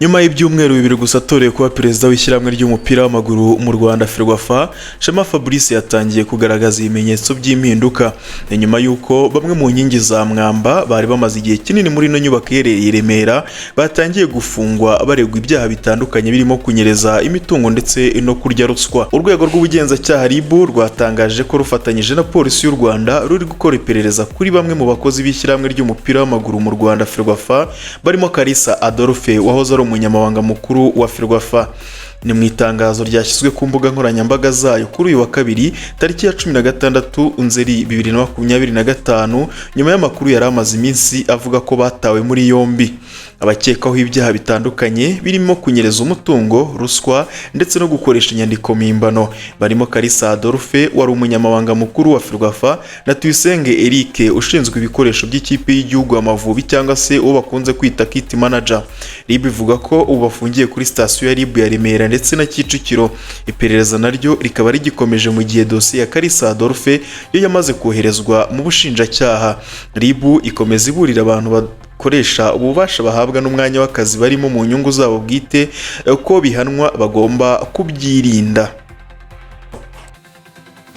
Nyuma y'ibyumweru bibiri gusa atoreye kuba perezida w'ishyirahamwe ry'umupira w'amaguru mu Rwanda Ferwafa, Fabrice yatangiye kugaragaza ibimenyetso by'impinduka. Nyuma y'uko bamwe mu nkingi za mwamba bari bamaze igihe kinini muri ino nyubako iherereye i Remera batangiye gufungwa baregwa ibyaha bitandukanye birimo kunyereza imitungo ndetse no kurya ruswa. Urwego rw'Ubugenzacyaha rwatangaje ko rufatanyije na Polisi y'u Rwanda ruri gukora iperereza kuri bamwe mu bakozi b'ishyirahamwe ry'umupira w'amaguru mu Rwanda Ferwafa, barimo Kalisa Adolphe wahoze ari Umunyamabanga Mukuru wa Ferwafa. Ni mu itangazo ryashyizwe ku mbuga nkoranyambaga zayo kuri uyu wa Kabiri tariki ya 16 Nzeri 2025, nyuma y'amakuru yari amaze iminsi avuga ko batawe muri yombi. Abakekaho ibyaha bitandukanye birimo kunyereza umutungo, ruswa ndetse no gukoresha inyandiko mpimbano barimo Kalisa Adolphe wari Umunyamabanga Mukuru wa Ferwafa na Tuyisenge Eric ushinzwe ibikoresho by'ikipe y'igihugu Amavubi cyangwa se uwo bakunze kwita kit manager. Ivuga ko ubu bafungiye kuri sitasiyo ya ya Remera ndetse na Kicukiro. Iperereza naryo rikaba rigikomeje mu gihe dosiye ya Kalisa Adolphe yo yamaze koherezwa mu bushinjacyaha. Ikomeza iburira abantu bakoresha ububasha bahabwa n'umwanya w'akazi barimo mu nyungu zabo bwite ko bihanwa bagomba kubyirinda.